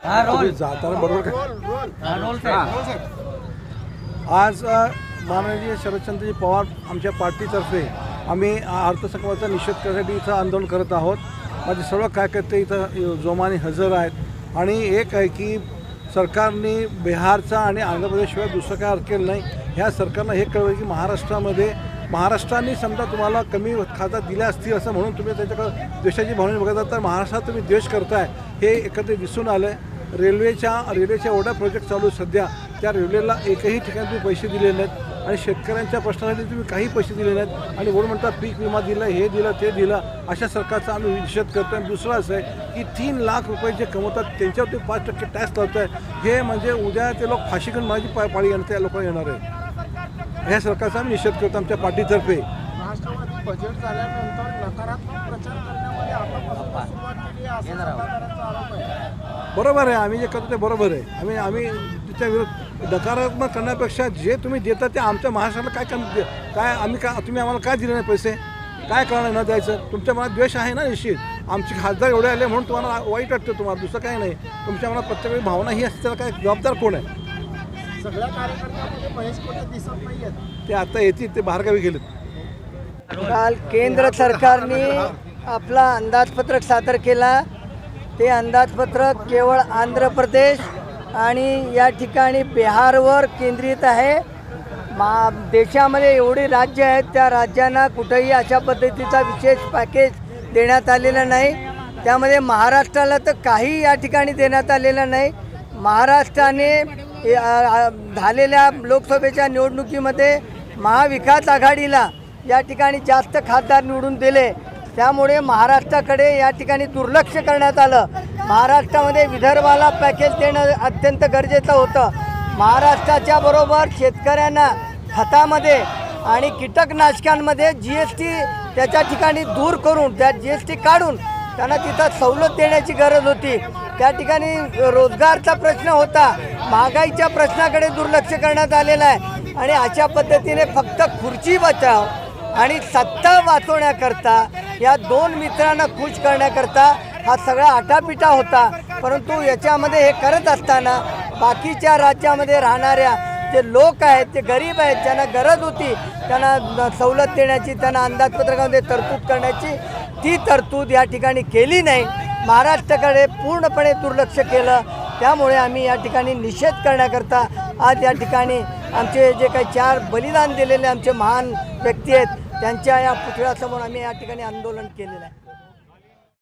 तुम्ही जाताना बरोबर काय आज माननीय शरदचंद्रजी पवार आमच्या पार्टीतर्फे आम्ही अर्थसंकल्पाचा निषेध करण्यासाठी इथं आंदोलन करत आहोत। माझे सर्व कार्यकर्ते इथं जोमाने हजर आहेत आणि एक आहे की सरकारने बिहारचा आणि आंध्र प्रदेशशिवाय दुसरं काय केलं नाही। ह्या सरकारनं हे कळवलं की महाराष्ट्राने समजा तुम्हाला कमी खासदार दिल्या असतील असं म्हणून तुम्ही त्याच्याकडे द्वेषाची भावना बघत तर महाराष्ट्रात तुम्ही द्वेष करताय हे एकत्रित दिसून आलं आहे। रेल्वेच्या एवढा प्रोजेक्ट चालू सध्या त्या रेल्वेला एकही ठिकाणी तुम्ही पैसे दिले नाहीत आणि शेतकऱ्यांच्या प्रश्नासाठी तुम्ही काही पैसे दिले नाहीत आणि वरून म्हणतात पीक विमा दिला हे दिलं ते दिलं अशा सरकारचा आम्ही निषेध करतो। आणि दुसरं असं आहे की 3 लाख रुपये जे कमवतात त्यांच्यावरती 5% टॅक्स लावत आहे हे म्हणजे उद्या ते लोक फाशी घेऊन माझी पाळी येणार त्या लोकांना येणार आहे। ह्या सरकारचा आम्ही निषेध करतो आमच्या पार्टीतर्फे। बजेट झाल्यानंतर नकारात्मक प्रचार करण्यामध्ये आतापासून सुरुवात केली आहे असं सत्ताधाऱ्यांचा आरोप आहे। बरोबर आहे, आम्ही जे करतो ते बरोबर आहे। आम्ही त्याच्या विरोध नकारात्मक करण्यापेक्षा जे तुम्ही देता ते आमच्या महाराष्ट्राला तुम्ही आम्हाला काय दिले नाही पैसे काय करणार न द्यायचं। तुमच्या मनात द्वेष आहे ना निश्चित, आमचे खासदार एवढे आले म्हणून तुम्हाला वाईट वाटतं तुम्हाला, दुसरं काही नाही। तुमच्या मनात प्रत्येक भावना ही असते त्याला काय जबाबदार कोण आहे? सगळ्या कार्यकर्त्यांमध्ये महेश कोटे दिसत नाही आहेत, ते आता येतील, ते बाहेरगावी गेलेत। काल केंद्र सरकारने आपला अंदाजपत्रक सादर केला। ते अंदाजपत्रक केवळ आंध्र प्रदेश आणि या ठिकाणी बिहारवर केंद्रित आहे। देशामध्ये एवढी राज्य आहेत, त्या राज्यांना कुठेही अशा पद्धतीचा विशेष पॅकेज देण्यात आलेलं नाही। त्यामध्ये महाराष्ट्राला तर काही या ठिकाणी देण्यात आलेलं नाही। महाराष्ट्राने झालेल्या लोकसभेच्या निवडणुकीमध्ये महाविकास आघाडीला या ठिकाणी जास्त खासदार निवडून दिले, त्यामुळे महाराष्ट्राकडे या ठिकाणी दुर्लक्ष करण्यात आलं। महाराष्ट्रामध्ये विदर्भाला पॅकेज देणं अत्यंत गरजेचं होतं। महाराष्ट्राच्या बरोबर शेतकऱ्यांना खतामध्ये आणि कीटकनाशकांमध्ये GST त्याच्या ठिकाणी दूर करून त्या GST काढून त्यांना तिथं सवलत देण्याची गरज होती। त्या ठिकाणी रोजगारचा प्रश्न होता, महागाईच्या प्रश्नाकडे दुर्लक्ष करण्यात आलेलं आहे आणि अशा पद्धतीने फक्त खुर्ची बचाव आणि सत्ता वाचवण्याकरता या 2 मित्रांना खुश करण्याकरता हा सगळा आटापिटा होता। परंतु याच्यामध्ये हे करत असताना बाकीच्या राज्यामध्ये राहणाऱ्या जे लोक आहेत, ते गरीब आहेत, ज्यांना गरज होती त्यांना सवलत देण्याची, त्यांना अंदाजपत्रकामध्ये तरतूद करण्याची, ती तरतूद या ठिकाणी केली नाही। महाराष्ट्राकडे पूर्णपणे दुर्लक्ष केलं। त्यामुळे आम्ही या ठिकाणी निषेध करण्याकरता आज या ठिकाणी आमचे जे काही 4 बलिदान दिलेले आमचे महान व्यक्ती आहेत त्यांच्या या पुतळ्यासमोर आम्ही या ठिकाणी आंदोलन केलेलं आहे।